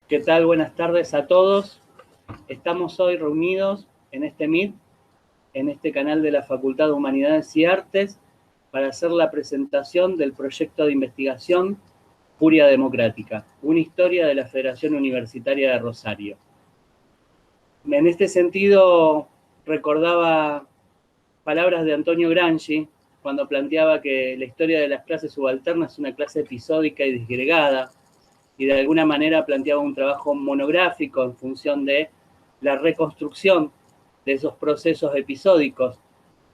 ¿Qué tal? Buenas tardes a todos. Estamos hoy reunidos en este Meet, en este canal de la Facultad de Humanidades y Artes, para hacer la presentación del proyecto de investigación Furia Democrática, una historia de la Federación Universitaria de Rosario. En este sentido, recordaba palabras de Antonio Gramsci cuando planteaba que la historia de las clases subalternas es una clase episódica y disgregada, y de alguna manera planteaba un trabajo monográfico en función de la reconstrucción de esos procesos episódicos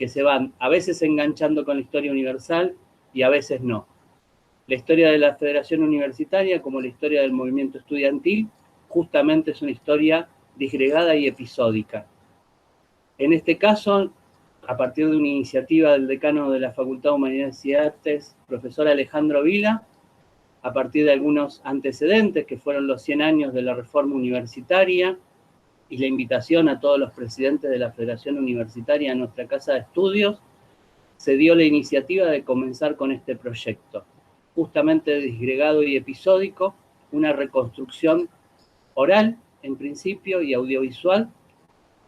que se van a veces enganchando con la historia universal y a veces no. La historia de la Federación Universitaria, como la historia del movimiento estudiantil, justamente es una historia disgregada y episódica. En este caso, a partir de una iniciativa del decano de la Facultad de Humanidades y Artes, profesor Alejandro Vila, a partir de algunos antecedentes que fueron los 100 años de la reforma universitaria y la invitación a todos los presidentes de la Federación Universitaria a nuestra casa de estudios, se dio la iniciativa de comenzar con este proyecto, justamente disgregado y episódico, una reconstrucción oral, en principio, y audiovisual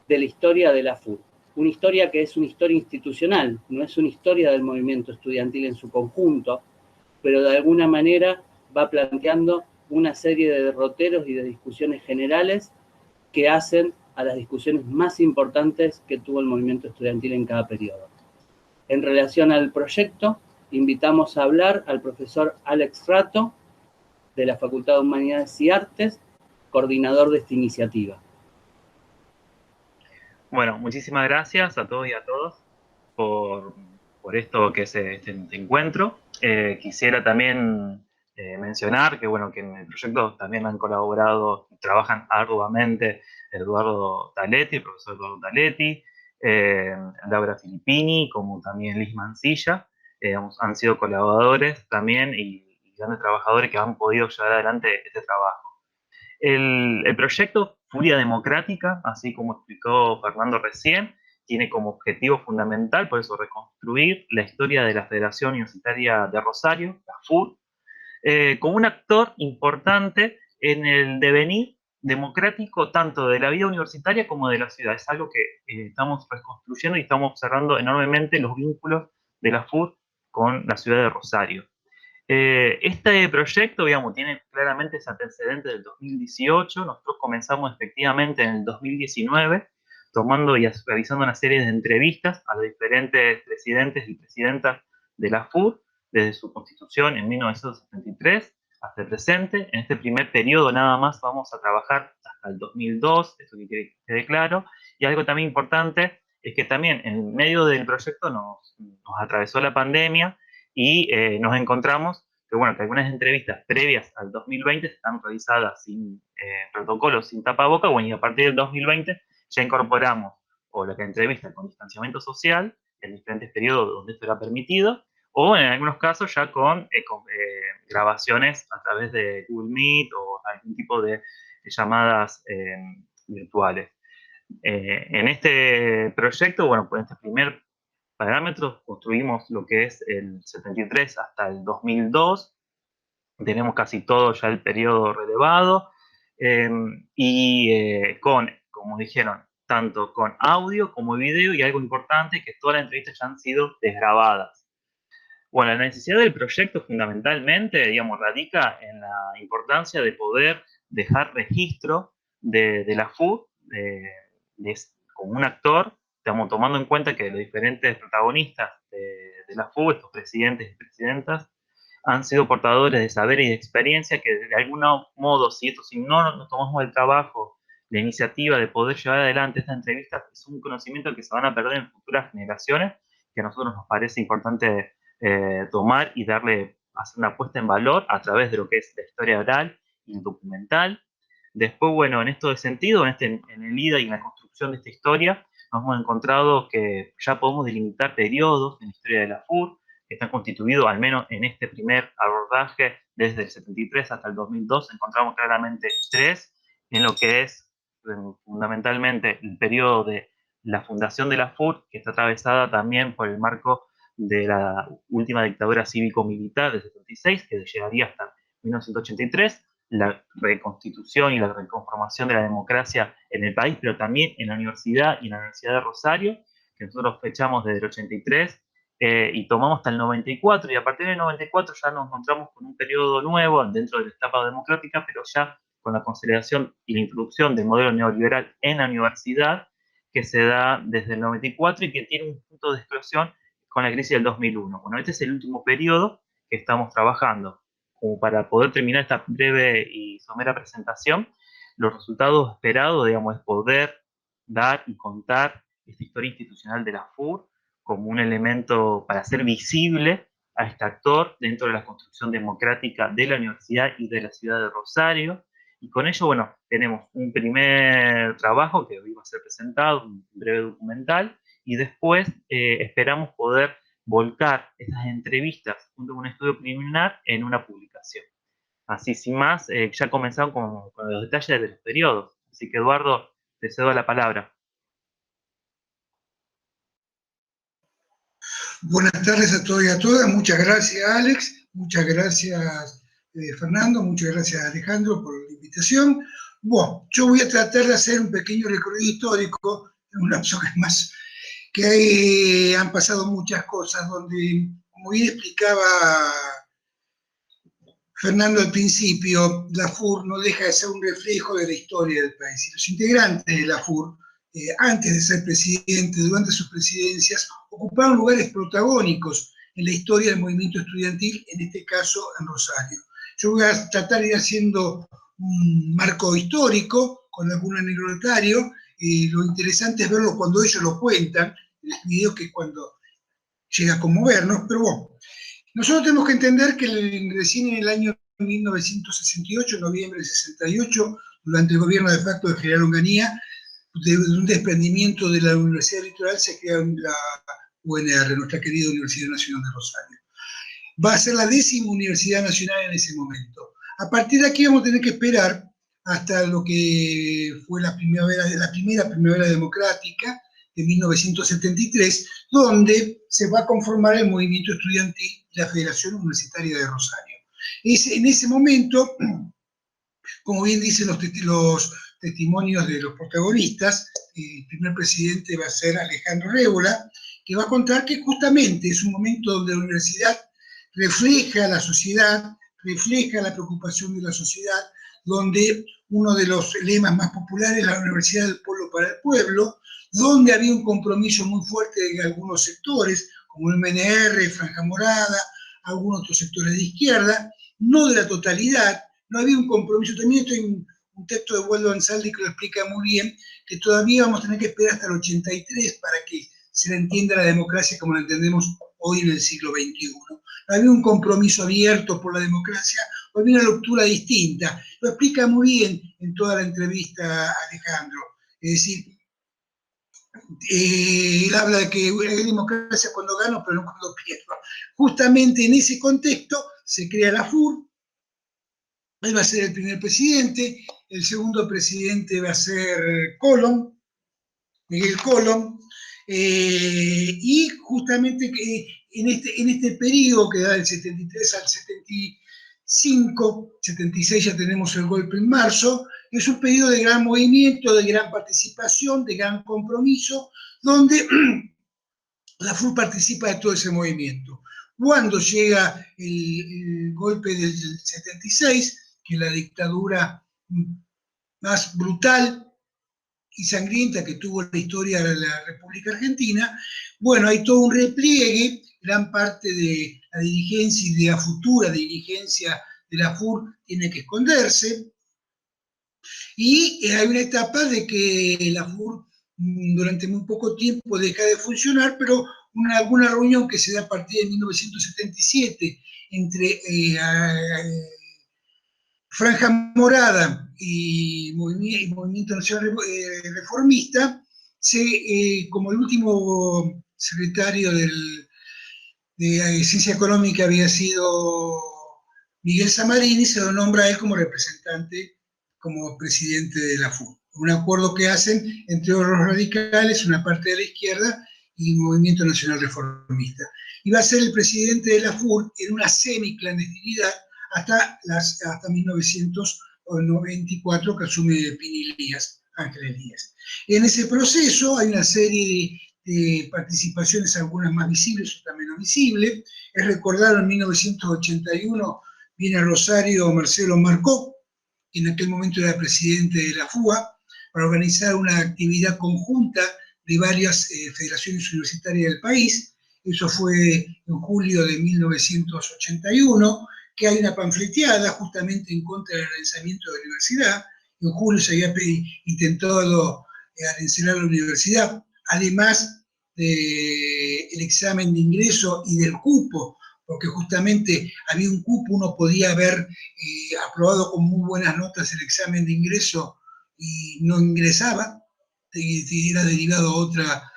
de la historia de la FUR. Una historia que es una historia institucional, no es una historia del movimiento estudiantil en su conjunto, pero de alguna manera va planteando una serie de derroteros y de discusiones generales que hacen a las discusiones más importantes que tuvo el movimiento estudiantil en cada periodo. En relación al proyecto, invitamos a hablar al profesor Alex Rato, de la Facultad de Humanidades y Artes, coordinador de esta iniciativa. Bueno, muchísimas gracias a todos y a todas por, por esto que es este encuentro. Quisiera también mencionar que, bueno, que en el proyecto también han colaborado y trabajan arduamente Eduardo Taletti, el profesor Eduardo Taletti, Laura Filippini, como también Liz Mancilla. Han sido colaboradores también y grandes trabajadores que han podido llevar adelante este trabajo. El proyecto Furia Democrática, así como explicó Fernando recién, tiene como objetivo fundamental, por eso, reconstruir la historia de la Federación Universitaria de Rosario, la FUR, como un actor importante en el devenir democrático tanto de la vida universitaria como de la ciudad. Es algo que estamos reconstruyendo y estamos observando enormemente los vínculos de la FUR con la ciudad de Rosario. Este proyecto, digamos, tiene claramente ese antecedente del 2018. Nosotros comenzamos efectivamente en el 2019, tomando y realizando una serie de entrevistas a los diferentes presidentes y presidentas de la FUR, desde su constitución en 1973 hasta el presente. En este primer periodo nada más vamos a trabajar hasta el 2002, eso que quede claro. Y algo también importante es que también en medio del proyecto nos atravesó la pandemia y nos encontramos que, bueno, que algunas entrevistas previas al 2020 están realizadas sin protocolos, sin tapaboca, bueno, y a partir del 2020 ya incorporamos o la entrevista con distanciamiento social en diferentes periodos donde esto era permitido, o en algunos casos ya con grabaciones a través de Google Meet o algún tipo de llamadas virtuales. En este proyecto, bueno, pues en este primer parámetros, construimos lo que es el 73 hasta el 2002, tenemos casi todo ya el periodo relevado, eh, como dijeron, tanto con audio como video, y algo importante, que todas las entrevistas ya han sido desgrabadas. Bueno, la necesidad del proyecto fundamentalmente, digamos, radica en la importancia de poder dejar registro de la FUD como un actor, digamos, tomando en cuenta que los diferentes protagonistas de la FUD, estos presidentes y presidentas, han sido portadores de saber y de experiencia que de algún modo, si no nos tomamos el trabajo, la iniciativa de poder llevar adelante esta entrevista, es un conocimiento que se van a perder en futuras generaciones, que a nosotros nos parece importante tomar y hacer una puesta en valor a través de lo que es la historia oral y el documental. Después, bueno, en esto de sentido, en el IDA y en la construcción de esta historia, nos hemos encontrado que ya podemos delimitar periodos en la historia de la FUR, que están constituidos, al menos en este primer abordaje, desde el 73 hasta el 2002, encontramos claramente tres, en lo que es fundamentalmente el periodo de la fundación de la FUR, que está atravesada también por el marco de la última dictadura cívico-militar del 76, que llegaría hasta 1983, la reconstitución y la reconformación de la democracia en el país, pero también en la universidad y en la Universidad de Rosario, que nosotros fechamos desde el 83 y tomamos hasta el 94, y a partir del 94 ya nos encontramos con un periodo nuevo dentro de la etapa democrática, pero ya con la consolidación y la introducción del modelo neoliberal en la universidad, que se da desde el 94 y que tiene un punto de explosión con la crisis del 2001. Bueno, este es el último periodo que estamos trabajando. Como para poder terminar esta breve y somera presentación, los resultados esperados, digamos, es poder dar y contar esta historia institucional de la FUR como un elemento para hacer visible a este actor dentro de la construcción democrática de la universidad y de la ciudad de Rosario. Y con ello, bueno, tenemos un primer trabajo que hoy va a ser presentado, un breve documental, y después esperamos poder volcar esas entrevistas junto con un estudio preliminar en una publicación. Así, sin más, ya comenzaron con los detalles de los periodos. Así que, Eduardo, te cedo la palabra. Buenas tardes a todos y a todas. Muchas gracias, Alex. Muchas gracias, Fernando. Muchas gracias, Alejandro, por la invitación. Bueno, yo voy a tratar de hacer un pequeño recorrido histórico en un lapso que han pasado muchas cosas, donde, como bien explicaba Fernando al principio, la FUR no deja de ser un reflejo de la historia del país. Y los integrantes de la FUR, antes de ser presidente, durante sus presidencias, ocuparon lugares protagónicos en la historia del movimiento estudiantil, en este caso en Rosario. Yo voy a tratar de ir haciendo un marco histórico con algún anecdotario. Lo interesante es verlo cuando ellos lo cuentan, en el video, que es cuando llega a conmovernos, pero bueno. Nosotros tenemos que entender que recién en el año 1968, noviembre de 68, durante el gobierno de facto de General Onganía, de un desprendimiento de la Universidad Litoral, se crea la UNR, nuestra querida Universidad Nacional de Rosario. Va a ser la 10ª Universidad Nacional en ese momento. A partir de aquí vamos a tener que esperar hasta lo que fue la primera primavera democrática de 1973, donde se va a conformar el movimiento estudiantil y la Federación Universitaria de Rosario. En ese momento, como bien dicen los testimonios de los protagonistas, el primer presidente va a ser Alejandro Révola, que va a contar que justamente es un momento donde la universidad refleja la sociedad, refleja la preocupación de la sociedad, donde uno de los lemas más populares es la Universidad del Pueblo para el Pueblo, donde había un compromiso muy fuerte de algunos sectores, como el MNR, Franja Morada, algunos otros sectores de izquierda, no de la totalidad. No había un compromiso. También estoy en un texto de Waldo Ansaldi que lo explica muy bien, que todavía vamos a tener que esperar hasta el 83 para que se le entienda la democracia como la entendemos hoy en el siglo XXI. No había un compromiso abierto por la democracia, o había una lectura distinta. Lo explica muy bien en toda la entrevista Alejandro. Es decir, él habla de que hay democracia cuando gano, pero no cuando pierdo. Justamente en ese contexto se crea la FUR. Él va a ser el primer presidente, el segundo presidente va a ser Miguel Colom, y justamente en este periodo que da del 73 al 75, 76 ya tenemos el golpe en marzo, es un periodo de gran movimiento, de gran participación, de gran compromiso, donde la FUR participa de todo ese movimiento. Cuando llega el golpe del 76, que la dictadura más brutal y sangrienta que tuvo la historia de la República Argentina, bueno, hay todo un repliegue, gran parte de la dirigencia y de la futura dirigencia de la FUR tiene que esconderse, y hay una etapa de que la FUR durante muy poco tiempo deja de funcionar, pero alguna reunión que se da a partir de 1977 entre Franja Morada y Movimiento Nacional Reformista, como el último secretario de Ciencia Económica había sido Miguel Zamarini, se lo nombra a él como representante, como presidente de la FUR. Un acuerdo que hacen entre los radicales, una parte de la izquierda, y Movimiento Nacional Reformista. Y va a ser el presidente de la FUR en una semiclandestinidad hasta 1994, que asume Ángel Elías. En ese proceso hay una serie de participaciones, algunas más visibles, otras menos visibles. Es recordado en 1981, viene a Rosario Marcelo Marcó, que en aquel momento era presidente de la FUA, para organizar una actividad conjunta de varias federaciones universitarias del país. Eso fue en julio de 1981, que hay una panfleteada justamente en contra del arancelamiento de la universidad. En julio se había intentado arancelar la universidad, además del examen de ingreso y del cupo, porque justamente había un cupo, uno podía haber aprobado con muy buenas notas el examen de ingreso y no ingresaba, era derivado a otra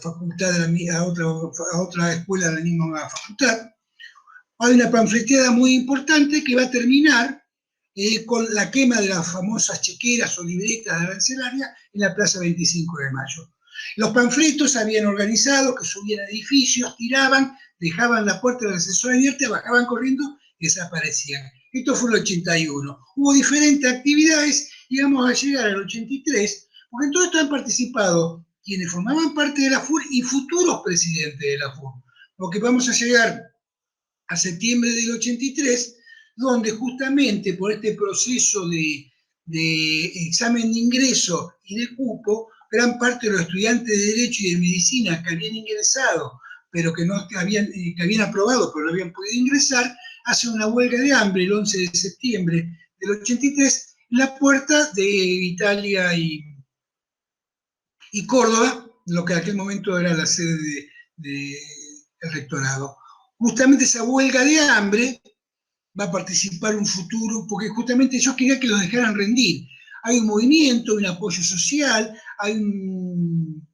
facultad, a otra escuela de la misma facultad. Hay una panfleteada muy importante que va a terminar con la quema de las famosas chequeras o libretas de arancelaria en la Plaza 25 de Mayo. Los panfletos habían organizado que subían edificios, tiraban, dejaban la puerta del ascensor abierta, bajaban corriendo y desaparecían. Esto fue el 81. Hubo diferentes actividades y vamos a llegar al 83, porque en todo esto han participado quienes formaban parte de la FUR y futuros presidentes de la FUR, porque vamos a llegar a septiembre del 83, donde justamente por este proceso de examen de ingreso y de cupo, gran parte de los estudiantes de Derecho y de Medicina que habían ingresado, pero que habían aprobado, pero no habían podido ingresar, hacen una huelga de hambre el 11 de septiembre del 83 en la puerta de Italia y Córdoba, lo que en aquel momento era la sede del rectorado. Justamente esa huelga de hambre va a participar un futuro, porque justamente ellos querían que los dejaran rendir. Hay un movimiento, un apoyo social, hay un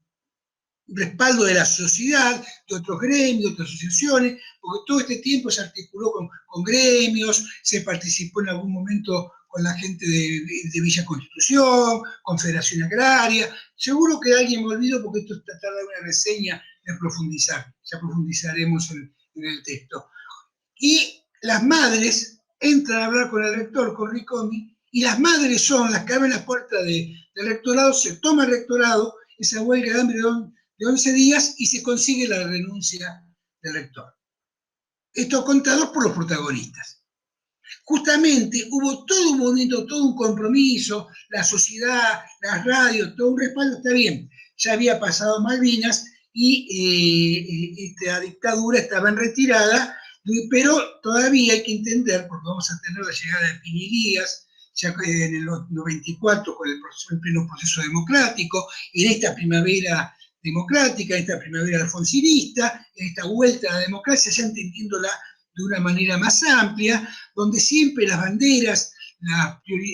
respaldo de la sociedad, de otros gremios, de otras asociaciones, porque todo este tiempo se articuló con gremios, se participó en algún momento con la gente de Villa Constitución, Confederación Agraria. Seguro que alguien me olvidó porque esto es tratar de una reseña de profundizar. Ya profundizaremos en el texto. Y las madres entran a hablar con el rector, con Ricomi, y las madres son las que abren las puertas del rectorado, se toma el rectorado, esa huelga de hambre de 11 días y se consigue la renuncia del rector. Esto contado por los protagonistas. Justamente hubo todo un movimiento, todo un compromiso, la sociedad, las radios, todo un respaldo, está bien, ya había pasado Malvinas y esta dictadura estaba en retirada, pero todavía hay que entender, porque vamos a tener la llegada de Pinilías, ya en el 94 con el pleno proceso democrático, en esta primavera democrática, en esta primavera alfonsinista, en esta vuelta a la democracia, ya entendiéndola de una manera más amplia, donde siempre las banderas,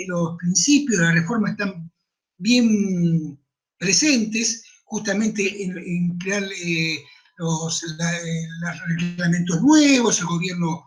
los principios de la reforma están bien presentes, justamente en crear los reglamentos nuevos, el gobierno,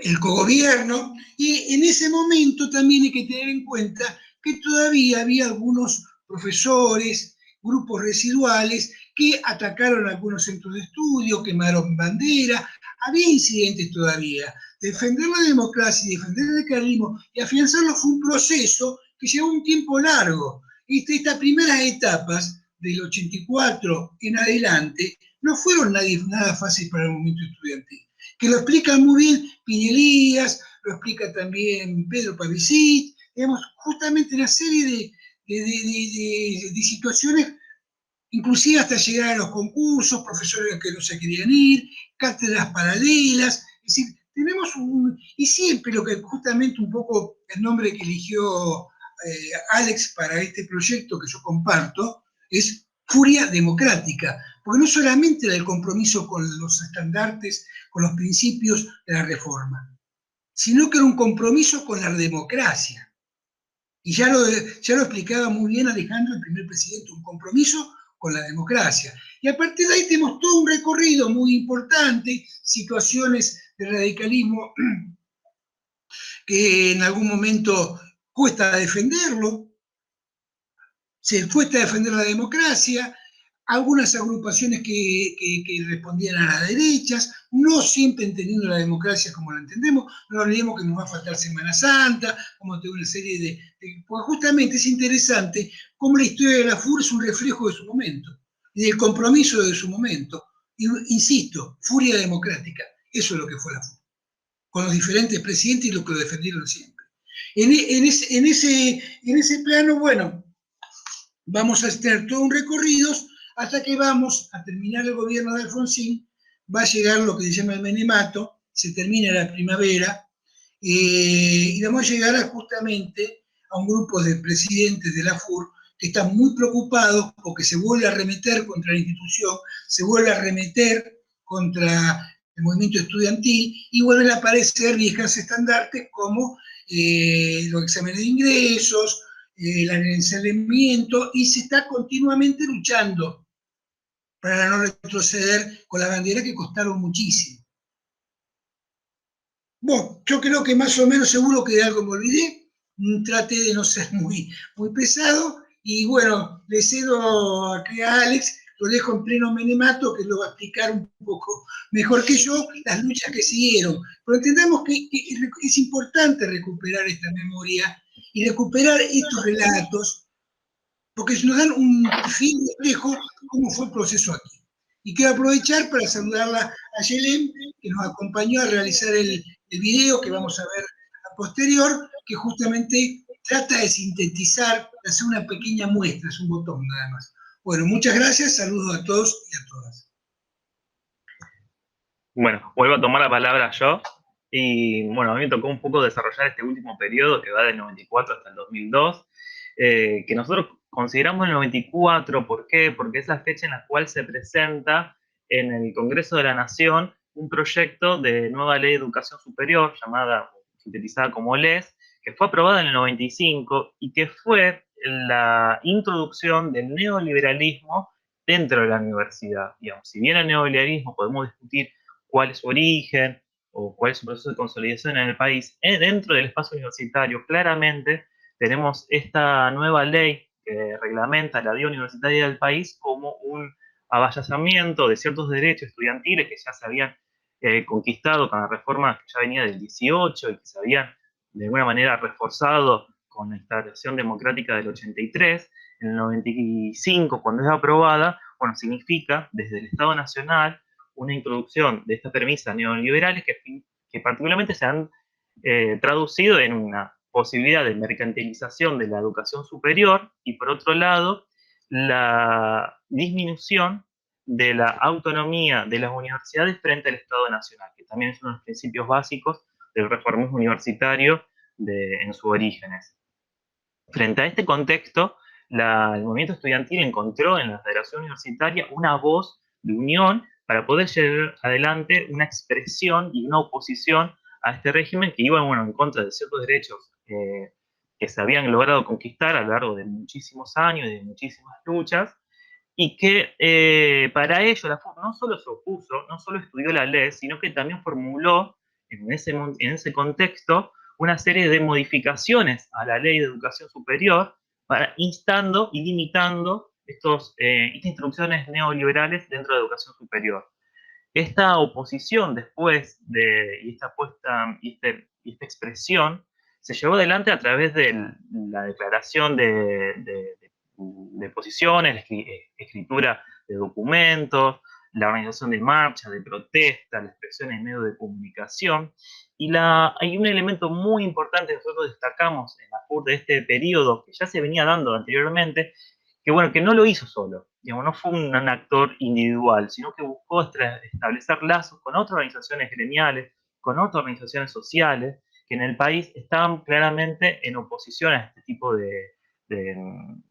el cogobierno, y en ese momento también hay que tener en cuenta que todavía había algunos profesores, grupos residuales, que atacaron algunos centros de estudio, quemaron bandera, había incidentes todavía. Defender la democracia y defender el carlismo y afianzarlo fue un proceso que llevó un tiempo largo. Estas primeras etapas del 84 en adelante no fueron nada fácil para el movimiento estudiantil, que lo explican muy bien Pinilías, lo explica también Pedro Pavicit, digamos, justamente una serie de situaciones, inclusive hasta llegar a los concursos, profesores que no se querían ir, cátedras paralelas, es decir, tenemos y siempre lo que justamente un poco el nombre que eligió Alex para este proyecto que yo comparto, es furia democrática, porque no solamente era el compromiso con los estandartes, con los principios de la reforma, sino que era un compromiso con la democracia. Y ya lo explicaba muy bien Alejandro, el primer presidente, un compromiso con la democracia. Y a partir de ahí tenemos todo un recorrido muy importante, situaciones de radicalismo que en algún momento cuesta defenderlo, se cuesta defender la democracia, algunas agrupaciones que respondían a las derechas, no siempre entendiendo la democracia como la entendemos, no olvidemos que nos va a faltar Semana Santa, como tengo una serie porque justamente es interesante cómo la historia de la FUR es un reflejo de su momento, y del compromiso de su momento. Y, insisto, furia democrática, eso es lo que fue la FUR, con los diferentes presidentes y los que lo defendieron siempre. En ese plano, bueno, vamos a tener todo un recorrido hasta que vamos a terminar el gobierno de Alfonsín, va a llegar lo que se llama el menemato, se termina la primavera, y vamos a llegar justamente a un grupo de presidentes de la FUR que están muy preocupados porque se vuelve a arremeter contra la institución, se vuelve a arremeter contra el movimiento estudiantil y vuelven a aparecer viejas estandartes como los exámenes de ingresos, el encerramiento, y se está continuamente luchando para no retroceder con la bandera que costaron muchísimo. Bueno, yo creo que más o menos, seguro que de algo me olvidé, traté de no ser muy pesado, y bueno, le cedo aquí a Alex, lo dejo en pleno menemato, que lo va a explicar un poco mejor que yo las luchas que siguieron. Pero entendamos que es importante recuperar esta memoria y recuperar estos relatos, porque nos dan un fin reflejo de cómo fue el proceso aquí. Y quiero aprovechar para saludarla a Yelén, que nos acompañó a realizar el video que vamos a ver a posterior, que justamente trata de sintetizar, de hacer una pequeña muestra, es un botón nada más. Bueno, muchas gracias, saludos a todos y a todas. Bueno, vuelvo a tomar la palabra yo. Y bueno, a mí me tocó un poco desarrollar este último periodo que va del 94 hasta el 2002, que nosotros consideramos el 94, ¿por qué? Porque es la fecha en la cual se presenta en el Congreso de la Nación un proyecto de nueva ley de educación superior, llamada, sintetizada como LES, que fue aprobada en el 95 y que fue la introducción del neoliberalismo dentro de la universidad. Digamos, si bien el neoliberalismo podemos discutir cuál es su origen o cuál es su proceso de consolidación en el país, dentro del espacio universitario claramente tenemos esta nueva ley que reglamenta la vida universitaria del país como un avallazamiento de ciertos derechos estudiantiles que ya se habían conquistado con la reforma que ya venía del 18 y que se habían de alguna manera reforzado con la instalación democrática del 83. En el 95, cuando es aprobada, bueno, significa desde el Estado Nacional una introducción de estas premisas neoliberales que particularmente se han traducido en una posibilidad de mercantilización de la educación superior y, por otro lado, la disminución de la autonomía de las universidades frente al Estado Nacional, que también es uno de los principios básicos del reformismo universitario en sus orígenes. Frente a este contexto, el movimiento estudiantil encontró en la Federación Universitaria una voz de unión para poder llevar adelante una expresión y una oposición a este régimen que iba, bueno, en contra de ciertos derechos que se habían logrado conquistar a lo largo de muchísimos años y de muchísimas luchas, y que para ello la FUR no solo se opuso, no solo estudió la ley, sino que también formuló en ese contexto una serie de modificaciones a la ley de educación superior para instando y limitando estas instrucciones neoliberales dentro de educación superior. Esta oposición después y esta expresión se llevó adelante a través de la declaración de posiciones, la escritura de documentos, la organización de marchas, de protestas, la expresión en medios de comunicación. Y hay un elemento muy importante que nosotros destacamos en la FUR de este periodo, que ya se venía dando anteriormente, que bueno, que no lo hizo solo, digamos, no fue un actor individual, sino que buscó establecer lazos con otras organizaciones gremiales, con otras organizaciones sociales, que en el país estaban claramente en oposición a este tipo de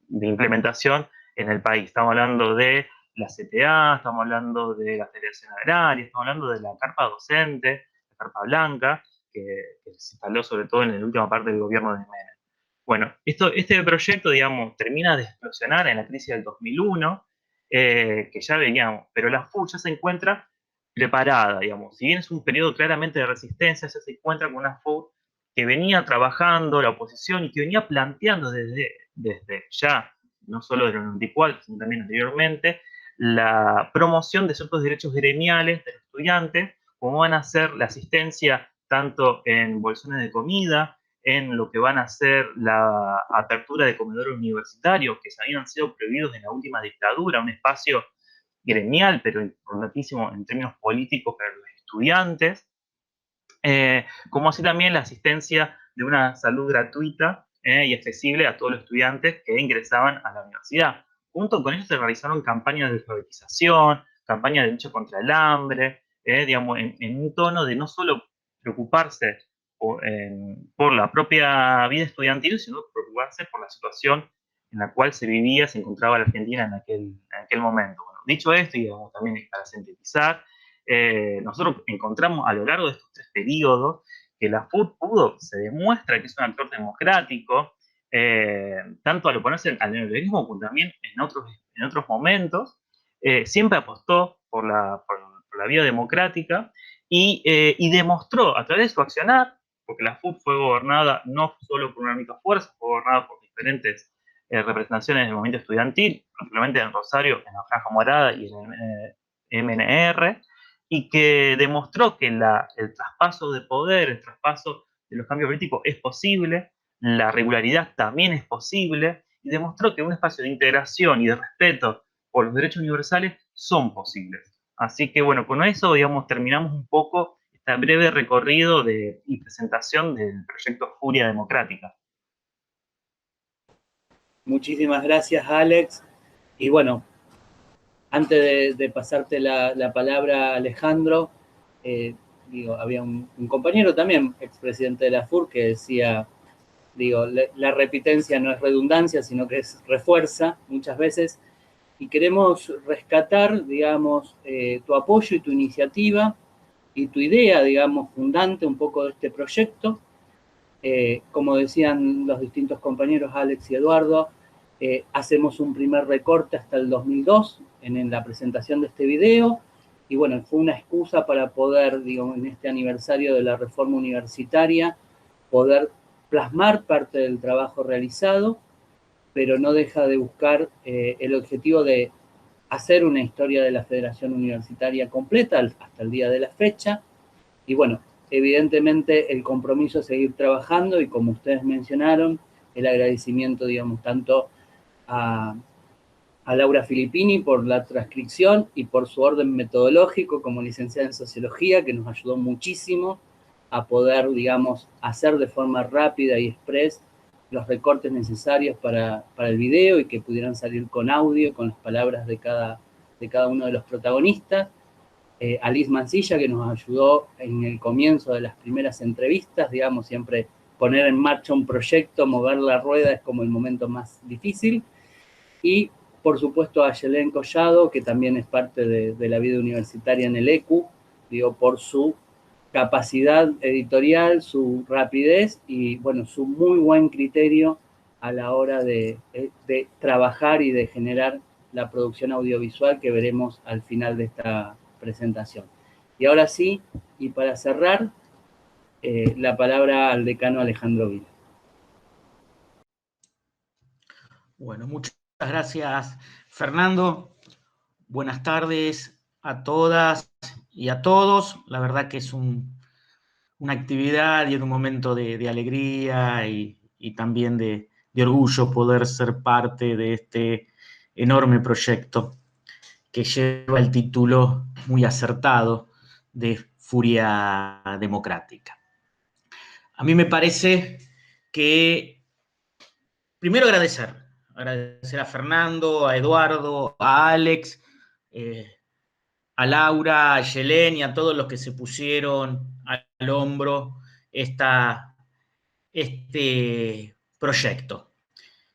implementación en el país. Estamos hablando de la CTA, estamos hablando de la Federación Agraria, estamos hablando de la Carpa Docente, la Carpa Blanca, que se instaló sobre todo en la última parte del gobierno de Menem. Bueno, este proyecto, digamos, termina de explosionar en la crisis del 2001, que ya veníamos, pero la FUR ya se encuentra preparada, digamos. Si bien es un periodo claramente de resistencia, ya se encuentra con una FUR que venía trabajando la oposición y que venía planteando desde ya, no solo de los 94, sino también anteriormente, la promoción de ciertos derechos gremiales de los estudiantes, como van a ser la asistencia tanto en bolsones de comida, en lo que van a ser la apertura de comedores universitarios, que habían sido prohibidos en la última dictadura, un espacio gremial, pero importantísimo en términos políticos para los estudiantes, como así también la asistencia de una salud gratuita y accesible a todos los estudiantes que ingresaban a la universidad. Junto con ello se realizaron campañas de alfabetización, campañas de lucha contra el hambre, digamos, en un tono de no solo preocuparse por la propia vida estudiantil, sino preocuparse por la situación en la cual se vivía, se encontraba la Argentina en aquel momento. Bueno, dicho esto, y digamos, también para sintetizar, nosotros encontramos a lo largo de estos 3 periodos que la FUT se demuestra que es un actor democrático, tanto al oponerse al neoliberalismo como también en otros momentos, siempre apostó por la vía democrática y demostró a través de su accionar, porque la FUT fue gobernada no solo por una única fuerza, fue gobernada por diferentes representaciones del movimiento estudiantil, principalmente en Rosario, en la Franja Morada y en el MNR, y que demostró que el traspaso de poder, el traspaso de los cambios políticos es posible, la regularidad también es posible, y demostró que un espacio de integración y de respeto por los derechos universales son posibles. Así que bueno, con eso, digamos, terminamos un poco este breve recorrido y presentación del proyecto Furia Democrática. Muchísimas gracias, Alex. Y bueno, antes de pasarte la palabra, Alejandro, había un compañero también, expresidente de la FUR, que decía, la repitencia no es redundancia, sino que es refuerza muchas veces, y queremos rescatar, digamos, tu apoyo y tu iniciativa y tu idea, digamos, fundante un poco de este proyecto. Como decían los distintos compañeros Alex y Eduardo, hacemos un primer recorte hasta el 2002 en la presentación de este video, y bueno, fue una excusa para poder, digamos, en este aniversario de la reforma universitaria, poder plasmar parte del trabajo realizado, pero no deja de buscar el objetivo de hacer una historia de la Federación Universitaria completa hasta el día de la fecha, y bueno, evidentemente el compromiso es seguir trabajando y como ustedes mencionaron, el agradecimiento, digamos, tanto a Laura Filippini por la transcripción y por su orden metodológico como licenciada en Sociología, que nos ayudó muchísimo a poder, digamos, hacer de forma rápida y express los recortes necesarios para el video y que pudieran salir con audio, con las palabras de cada uno de los protagonistas. A Liz Mancilla, que nos ayudó en el comienzo de las primeras entrevistas, digamos, siempre poner en marcha un proyecto, mover la rueda es como el momento más difícil. Y, por supuesto, a Yelén Collado, que también es parte de la vida universitaria en el ECU, por su capacidad editorial, su rapidez y, bueno, su muy buen criterio a la hora de trabajar y de generar la producción audiovisual que veremos al final de esta presentación. Y ahora sí, y para cerrar, la palabra al decano Alejandro Vila. Bueno, muchas gracias, Fernando. Buenas tardes a todas y a todos. La verdad que es una actividad y en un momento de alegría y también de orgullo poder ser parte de este enorme proyecto que lleva el título muy acertado de Furia Democrática. A mí me parece que, primero agradecer a Fernando, a Eduardo, a Alex, a Laura, a Yelén y a todos los que se pusieron al hombro este proyecto,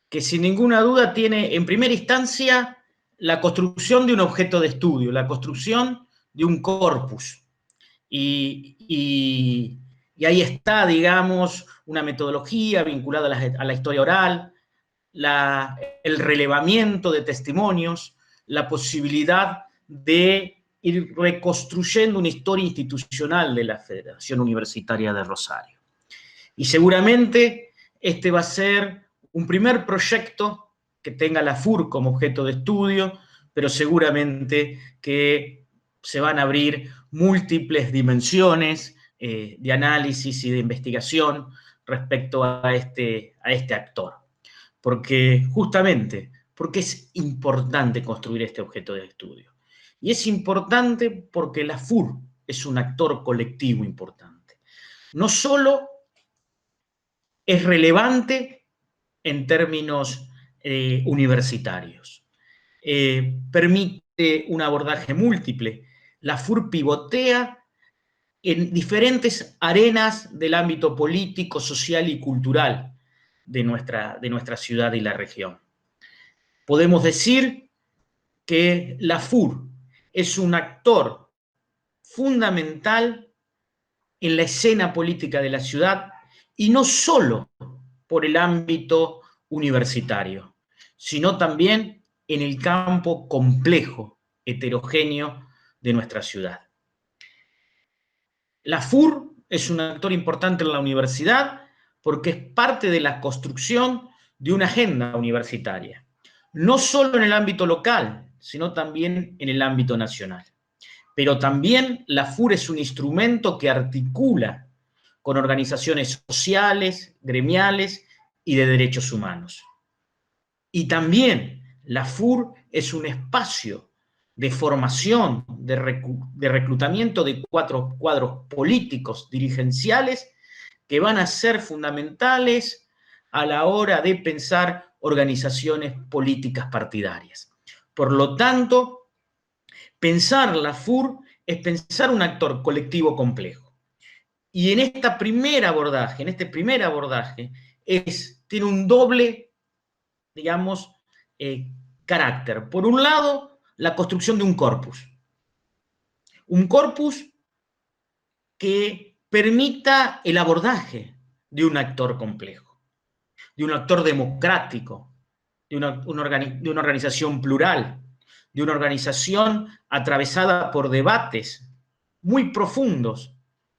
que sin ninguna duda tiene en primera instancia la construcción de un objeto de estudio, la construcción de un corpus. Y ahí está, digamos, una metodología vinculada a la historia oral, el relevamiento de testimonios, la posibilidad de ir reconstruyendo una historia institucional de la Federación Universitaria de Rosario. Y seguramente este va a ser un primer proyecto que tenga la FUR como objeto de estudio, pero seguramente que se van a abrir múltiples dimensiones de análisis y de investigación respecto a este actor. Porque justamente, porque es importante construir este objeto de estudio. Y es importante porque la FUR es un actor colectivo importante. No solo es relevante en términos universitarios, permite un abordaje múltiple. La FUR pivotea en diferentes arenas del ámbito político, social y cultural de nuestra ciudad y la región. Podemos decir que la FUR es un actor fundamental en la escena política de la ciudad, y no solo por el ámbito universitario, sino también en el campo complejo, heterogéneo de nuestra ciudad. La FUR es un actor importante en la universidad porque es parte de la construcción de una agenda universitaria, no solo en el ámbito local, sino también en el ámbito nacional. Pero también la FUR es un instrumento que articula con organizaciones sociales, gremiales y de derechos humanos. Y también la FUR es un espacio de formación, de reclutamiento de cuadros políticos, dirigenciales, que van a ser fundamentales a la hora de pensar organizaciones políticas partidarias. Por lo tanto, pensar la FUR es pensar un actor colectivo complejo. Y en este primer abordaje, tiene un doble, digamos, carácter. Por un lado, la construcción de un corpus que permita el abordaje de un actor complejo, de un actor democrático, de una organización plural, de una organización atravesada por debates muy profundos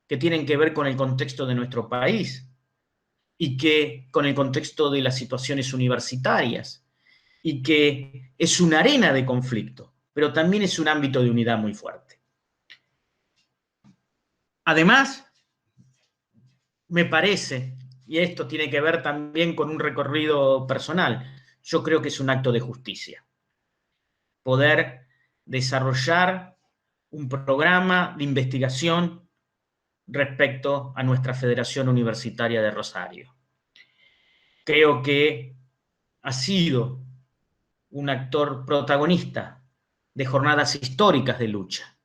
que tienen que ver con el contexto de nuestro país y que con el contexto de las situaciones universitarias, y que es una arena de conflicto, pero también es un ámbito de unidad muy fuerte. Además, me parece, y esto tiene que ver también con un recorrido personal, yo creo que es un acto de justicia poder desarrollar un programa de investigación respecto a nuestra Federación Universitaria de Rosario. Creo que ha sido un actor protagonista de jornadas históricas de lucha,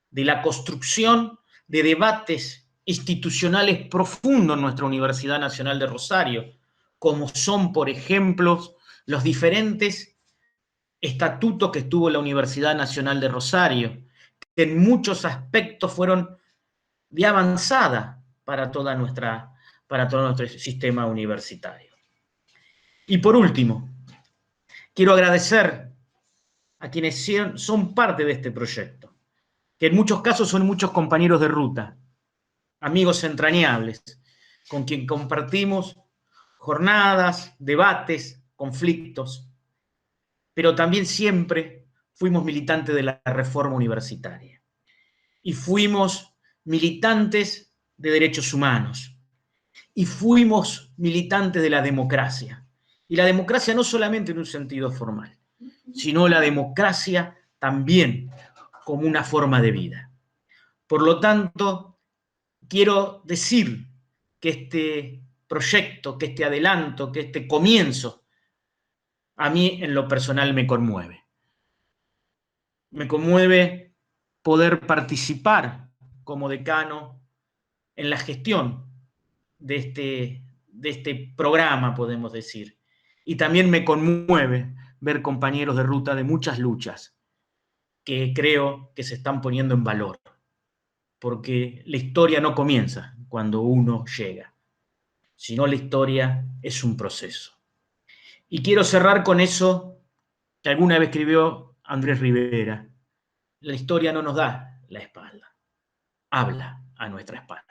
de la construcción de debates institucionales profundos en nuestra Universidad Nacional de Rosario, como son, por ejemplo, los diferentes estatutos que tuvo la Universidad Nacional de Rosario, que en muchos aspectos fueron de avanzada para todo nuestro sistema universitario. Y por último, quiero agradecer a quienes son parte de este proyecto, que en muchos casos son muchos compañeros de ruta, amigos entrañables, con quien compartimos jornadas, debates, conflictos, pero también siempre fuimos militantes de la reforma universitaria y fuimos militantes de derechos humanos y fuimos militantes de la democracia. Y la democracia no solamente en un sentido formal, sino la democracia también como una forma de vida. Por lo tanto, quiero decir que este proyecto, que este adelanto, que este comienzo, a mí en lo personal me conmueve. Me conmueve poder participar como decano en la gestión de este programa, podemos decir. Y también me conmueve ver compañeros de ruta de muchas luchas que creo que se están poniendo en valor, porque la historia no comienza cuando uno llega, sino la historia es un proceso. Y quiero cerrar con eso que alguna vez escribió Andrés Rivera: la historia no nos da la espalda, habla a nuestra espalda.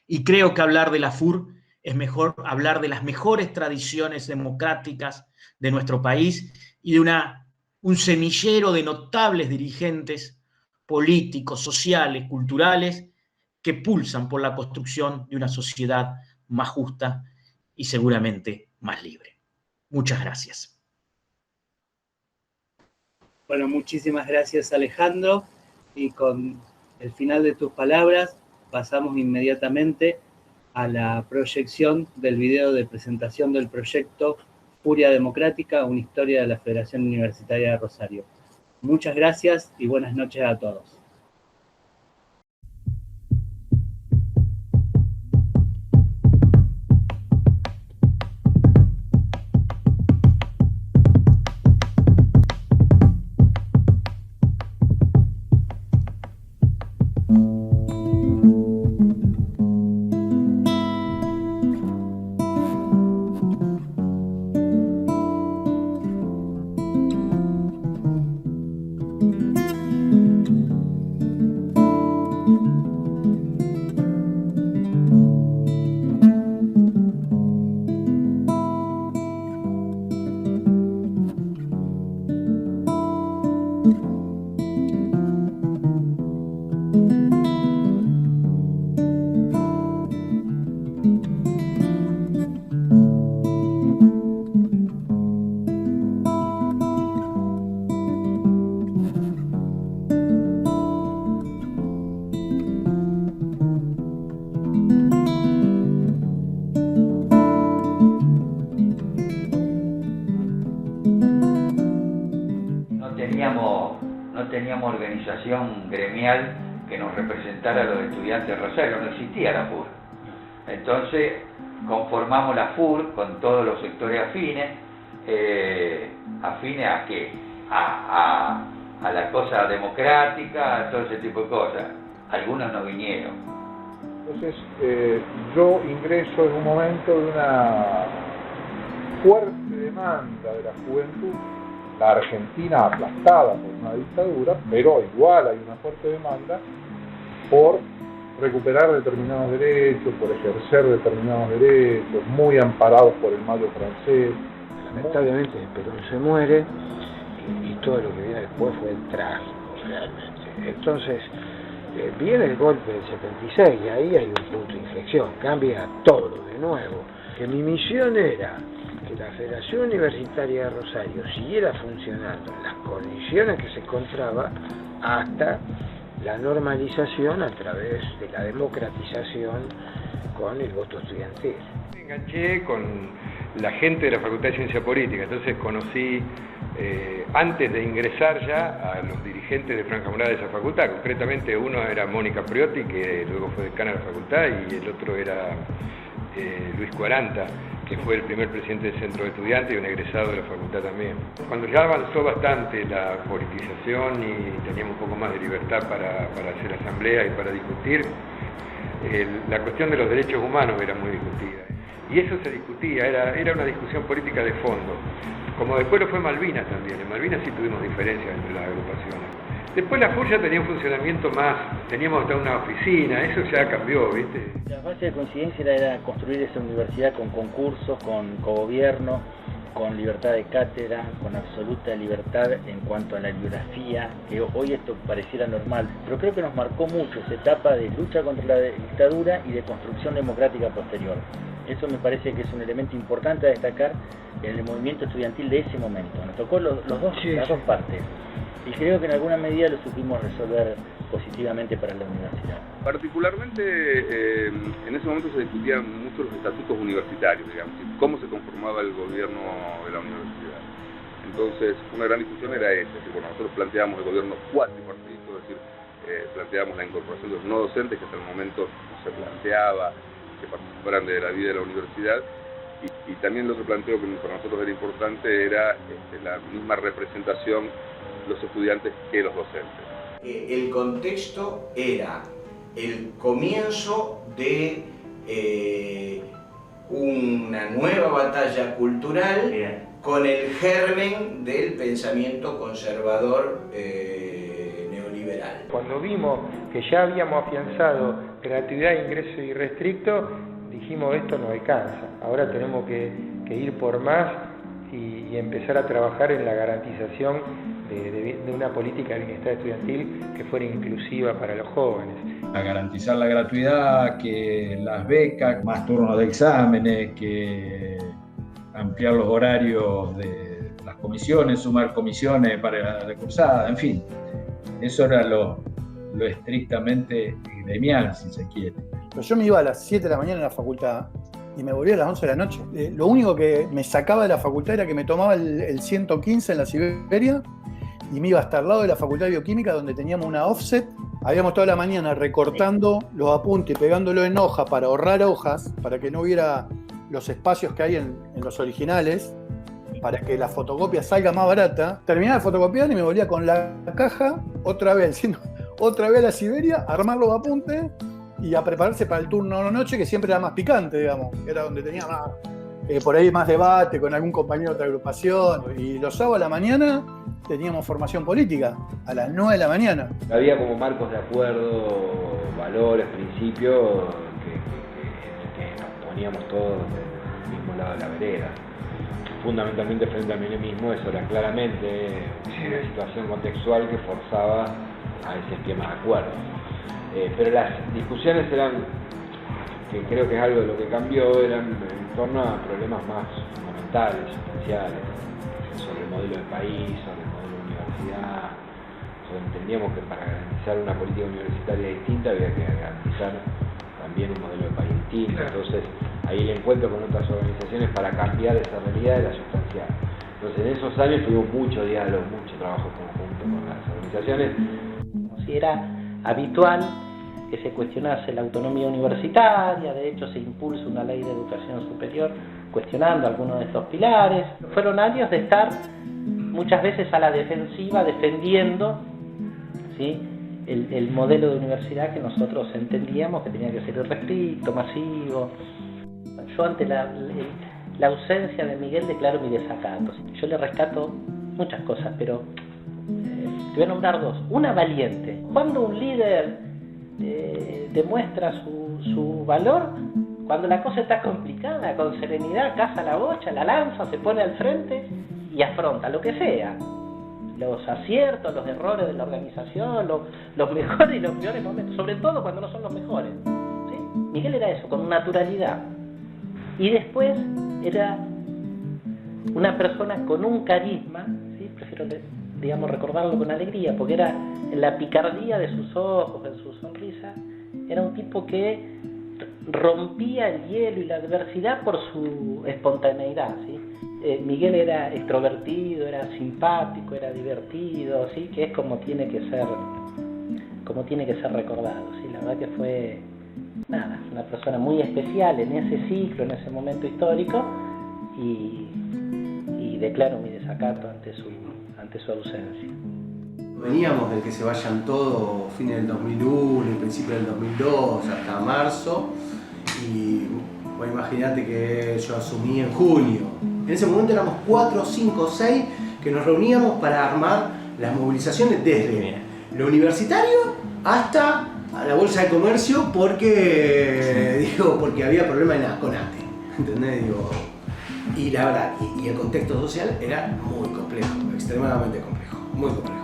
Y creo que hablar de la FUR es mejor hablar de las mejores tradiciones democráticas de nuestro país y de una un semillero de notables dirigentes políticos, sociales, culturales, que pulsan por la construcción de una sociedad más justa y seguramente más libre. Muchas gracias. Bueno, muchísimas gracias, Alejandro. Y con el final de tus palabras, pasamos inmediatamente a la proyección del video de presentación del proyecto Furia Democrática, una historia de la Federación Universitaria de Rosario. Muchas gracias y buenas noches a todos. No teníamos organización gremial que nos representara a los estudiantes de Rosario, no existía la FUR. Entonces conformamos la FUR con todos los sectores afines. ¿Afines a qué? A la cosa democrática, a todo ese tipo de cosas. Algunos no vinieron. Entonces yo ingreso en un momento de una fuerte demanda de la juventud, la Argentina aplastada por una dictadura, pero igual hay una fuerte demanda por recuperar determinados derechos, por ejercer determinados derechos, muy amparados por el Mayo francés. Lamentablemente Perón se muere y todo lo que viene después fue trágico realmente. Entonces viene el golpe del 76 y ahí hay un punto de inflexión, cambia todo de nuevo. Que mi misión era que la Federación Universitaria de Rosario siguiera funcionando en las condiciones que se encontraba hasta la normalización a través de la democratización con el voto estudiantil. Me enganché con la gente de la Facultad de Ciencia Política, entonces conocí, antes de ingresar ya, a los dirigentes de Franja Morada de esa facultad. Concretamente uno era Mónica Priotti, que luego fue decana de la facultad, y el otro era Luis Cuaranta, que fue el primer presidente del centro de estudiantes y un egresado de la facultad también. Cuando ya avanzó bastante la politización y teníamos un poco más de libertad para hacer asamblea y para discutir, la cuestión de los derechos humanos era muy discutida. Y eso se discutía, era una discusión política de fondo. Como después lo fue Malvinas también. En Malvinas sí tuvimos diferencias entre las agrupaciones. Después la FUR ya tenía un funcionamiento más, teníamos hasta una oficina, eso ya cambió, ¿viste? La base de coincidencia era construir esa universidad con concursos, con cogobierno, con libertad de cátedra, con absoluta libertad en cuanto a la bibliografía, que hoy esto pareciera normal, pero creo que nos marcó mucho esa etapa de lucha contra la dictadura y de construcción democrática posterior. Eso me parece que es un elemento importante a destacar en el movimiento estudiantil de ese momento. Nos tocó las dos partes. Y creo que en alguna medida lo supimos resolver positivamente para la universidad. Particularmente en ese momento se discutían mucho los estatutos universitarios, digamos, cómo se conformaba el gobierno de la universidad. Entonces, una gran discusión era esa, es decir, bueno, nosotros planteábamos el gobierno cuatripartito, es decir, planteábamos la incorporación de los no docentes, que hasta el momento no se planteaba que participaran de la vida de la universidad, y también el otro planteo que para nosotros era importante era la misma representación los estudiantes que los docentes. El contexto era el comienzo de una nueva batalla cultural con el germen del pensamiento conservador neoliberal. Cuando vimos que ya habíamos afianzado gratuidad, ingreso irrestricto, dijimos esto no alcanza, ahora tenemos que ir por más y empezar a trabajar en la garantización de una política de bienestar estudiantil que fuera inclusiva para los jóvenes. A garantizar la gratuidad, que las becas, más turnos de exámenes, que ampliar los horarios de las comisiones, sumar comisiones para la cursada, en fin. Eso era lo estrictamente gremial, si se quiere. Pero yo me iba a las 7 de la mañana a la facultad y me volvía a las 11 de la noche. Lo único que me sacaba de la facultad era que me tomaba el 115 en la Siberia y me iba hasta el lado de la Facultad de Bioquímica, donde teníamos una offset. Habíamos toda la mañana recortando los apuntes y pegándolo en hoja para ahorrar hojas, para que no hubiera los espacios que hay en los originales, para que la fotocopia salga más barata. Terminaba de fotocopiar y me volvía con la caja otra vez a la Siberia, a armar los apuntes y a prepararse para el turno de la noche, que siempre era más picante, digamos. Era donde tenía más, por ahí más debate con algún compañero de otra agrupación. Y los sábados a la mañana teníamos formación política, a las 9 de la mañana. Había como marcos de acuerdo, valores, principios, que nos poníamos todos del mismo lado de la vereda. Fundamentalmente frente al menemismo, eso era claramente una situación contextual que forzaba a ese esquema de acuerdo. Pero las discusiones eran, que creo que es algo de lo que cambió, eran en torno a problemas más fundamentales, sustanciales, sobre el modelo del país, sobre el modelo de universidad. Entendíamos que para garantizar una política universitaria distinta había que garantizar también un modelo de país distinto. Entonces ahí el encuentro con otras organizaciones para cambiar esa realidad era sustancial. Entonces en esos años tuvimos mucho diálogo, mucho trabajo conjunto con las organizaciones. Si era habitual que se cuestionase la autonomía universitaria, de hecho se impulsa una ley de educación superior cuestionando algunos de estos pilares. Fueron años de estar muchas veces a la defensiva defendiendo, ¿sí?, el modelo de universidad que nosotros entendíamos que tenía que ser irrestricto, masivo. Yo ante la ausencia de Miguel declaro mi desacato. Yo le rescato muchas cosas, pero te voy a nombrar dos. Una, valiente. Cuando un líder demuestra su valor, cuando la cosa está complicada, con serenidad, caza la bocha, la lanza, se pone al frente y afronta lo que sea. Los aciertos, los errores de la organización, los mejores y los peores momentos, sobre todo cuando no son los mejores, ¿sí? Miguel era eso, con naturalidad. Y después era una persona con un carisma, ¿sí? Prefiero, digamos, recordarlo con alegría, porque era en la picardía de sus ojos, en su sonrisa, era un tipo que rompía el hielo y la adversidad por su espontaneidad, ¿sí? Miguel era extrovertido, era simpático, era divertido, ¿sí?, que es como tiene que ser recordado, ¿sí? La verdad que fue una persona muy especial en ese ciclo, en ese momento histórico, y declaro mi desacato ante su ausencia. Veníamos del que se vayan todos fines del 2001, el principio del 2002, hasta marzo, y bueno, imagínate que yo asumí en junio. En ese momento éramos 4, 5, 6 que nos reuníamos para armar las movilizaciones desde lo universitario hasta la Bolsa de Comercio porque había problemas en la CONATE, ¿entendés? Y la verdad, y el contexto social era muy complejo, extremadamente complejo, muy complejo.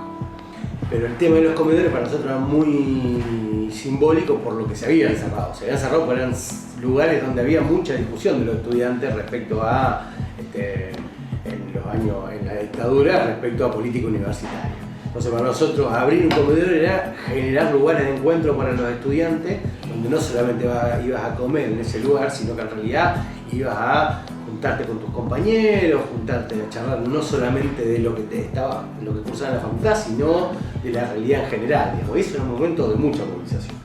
Pero el tema de los comedores para nosotros era muy simbólico por lo que se habían cerrado. Se habían cerrado porque eran lugares donde había mucha discusión de los estudiantes respecto a, en la dictadura, respecto a política universitaria. Entonces para nosotros abrir un comedor era generar lugares de encuentro para los estudiantes, donde no solamente ibas a comer en ese lugar, sino que en realidad ibas a juntarte con tus compañeros, juntarte a charlar no solamente de lo que cursaba en la facultad, sino de la realidad en general. Eso era un momento de mucha movilización.